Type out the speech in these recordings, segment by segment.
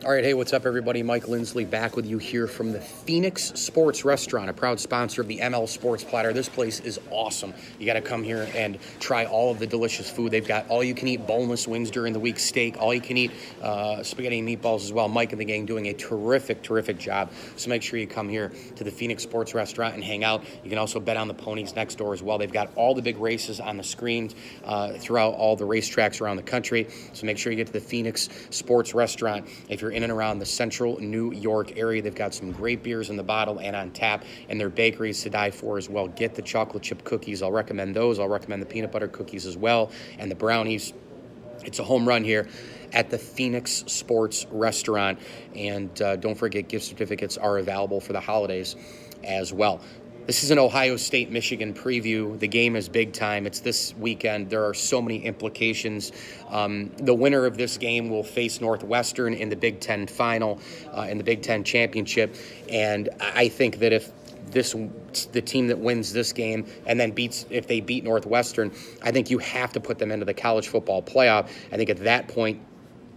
All right, hey, what's up, everybody? Mike Lindsley back with you here from the Phoenix Sports Restaurant, a proud sponsor of the ML Sports Platter. This place is awesome. You got to come here and try all of the delicious food. They've got all-you-can-eat boneless wings during the week, steak, all-you-can-eat spaghetti and meatballs as well. Mike and the gang doing a terrific job. So make sure you come here to the Phoenix Sports Restaurant and hang out. You can also bet on the ponies next door as well. They've got all the big races on the screens throughout all the racetracks around the country. So make sure you get to the Phoenix Sports Restaurant. If you're in and around the central New York area, they've got some great beers in the bottle and on tap, and their bakeries to die for as well. Get the chocolate chip cookies. I'll recommend those. I'll recommend the peanut butter cookies as well, and the brownies. It's a home run here at the Phoenix Sports Restaurant, and don't forget, gift certificates are available for the holidays as well. This is an Ohio State-Michigan preview. The game is big time. It's this weekend. There are so many implications. The winner of this game will face Northwestern in the Big Ten final, in the Big Ten championship. And I think that if the team that wins this game and then if they beat Northwestern, I think you have to put them into the college football playoff. I think at that point,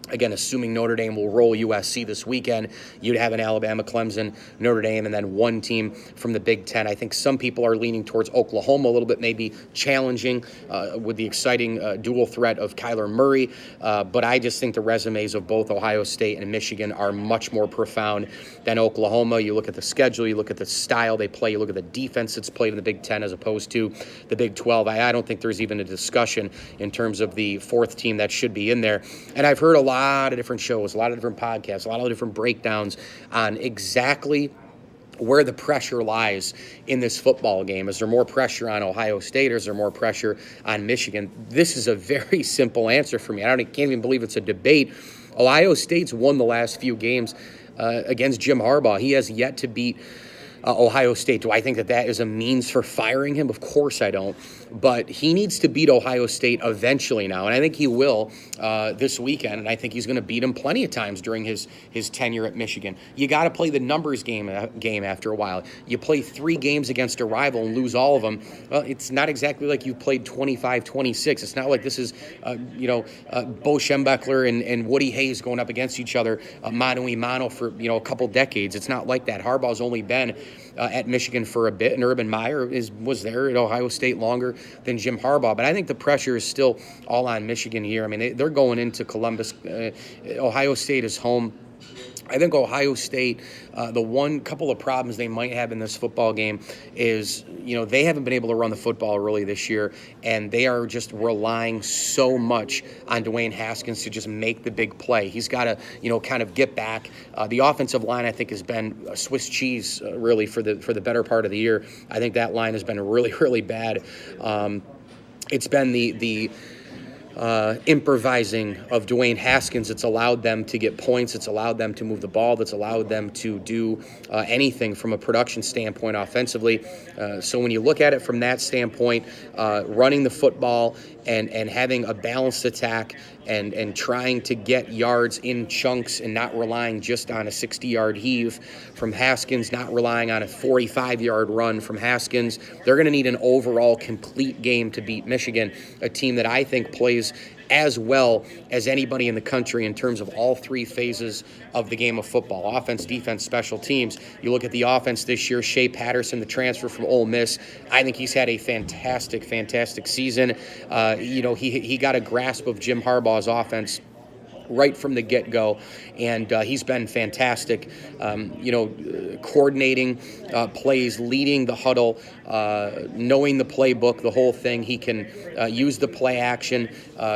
again, assuming Notre Dame will roll USC this weekend, you'd have an Alabama, Clemson, Notre Dame, and then one team from the Big Ten. I think some people are leaning towards Oklahoma a little bit, maybe challenging with the exciting dual threat of Kyler Murray. But I just think the resumes of both Ohio State and Michigan are much more profound than Oklahoma. You look at the schedule, you look at the style they play, you look at the defense that's played in the Big Ten as opposed to the Big 12. I don't think there's even a discussion in terms of the fourth team that should be in there. And I've heard a lot of different shows, a lot of different podcasts, a lot of different breakdowns on exactly where the pressure lies in this football game. Is there more pressure on Ohio State, or is there more pressure on Michigan? This is a very simple answer for me. I can't even believe it's a debate. Ohio State's won the last few games against Jim Harbaugh. He has yet to beat Ohio State. Do I think that is a means for firing him? Of course I don't. But he needs to beat Ohio State eventually now, and I think he will this weekend, and I think he's going to beat him plenty of times during his tenure at Michigan. You got to play the numbers game after a while. You play 3 games against a rival and lose all of them. Well, it's not exactly like you've played 25-26. It's not like this is, Bo Schembechler and Woody Hayes going up against each other mano-a-mano for, a couple decades. It's not like that. Harbaugh's only been at Michigan for a bit, and Urban Meyer was there at Ohio State longer than Jim Harbaugh. But I think the pressure is still all on Michigan here. I mean, they're going into Columbus. Ohio State is home. I think Ohio State, the one couple of problems they might have in this football game is, they haven't been able to run the football really this year, and they are just relying so much on Dwayne Haskins to just make the big play. He's got to, kind of get back. The offensive line, I think, has been Swiss cheese really for the better part of the year. I think that line has been really bad. It's been the improvising of Dwayne Haskins. It's allowed them to get points. It's allowed them to move the ball. That's allowed them to do anything from a production standpoint offensively. So when you look at it from that standpoint, running the football and having a balanced attack and trying to get yards in chunks and not relying just on a 60-yard heave from Haskins, not relying on a 45-yard run from Haskins, they're going to need an overall complete game to beat Michigan, a team that I think plays as well as anybody in the country in terms of all 3 phases of the game of football: offense, defense, special teams. You look at the offense this year, Shea Patterson, the transfer from Ole Miss, I think he's had a fantastic season. He got a grasp of Jim Harbaugh's offense right from the get-go, and he's been fantastic, coordinating plays, leading the huddle, knowing the playbook, the whole thing. He can use the play action.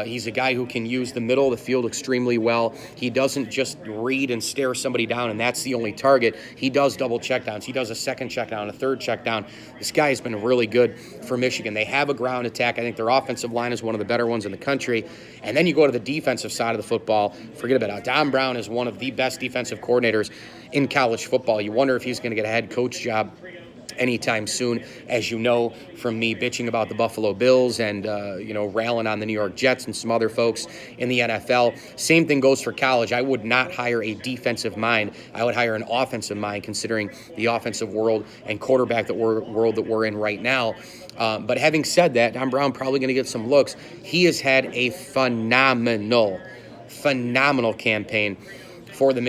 He's a guy who can use the middle of the field extremely well. He doesn't just read and stare somebody down, and that's the only target. He does double checkdowns. He does a second checkdown, a third checkdown. This guy has been really good for Michigan. They have a ground attack. I think their offensive line is one of the better ones in the country. And then you go to the defensive side of the football. Forget about it. Don Brown is one of the best defensive coordinators in college football. You wonder if he's going to get a head coach job anytime soon, as you know from me bitching about the Buffalo Bills and, railing on the New York Jets and some other folks in the NFL. Same thing goes for college. I would not hire a defensive mind. I would hire an offensive mind, considering the offensive world and quarterback world that we're in right now. But having said that, Don Brown probably going to get some looks. He has had a phenomenal campaign for the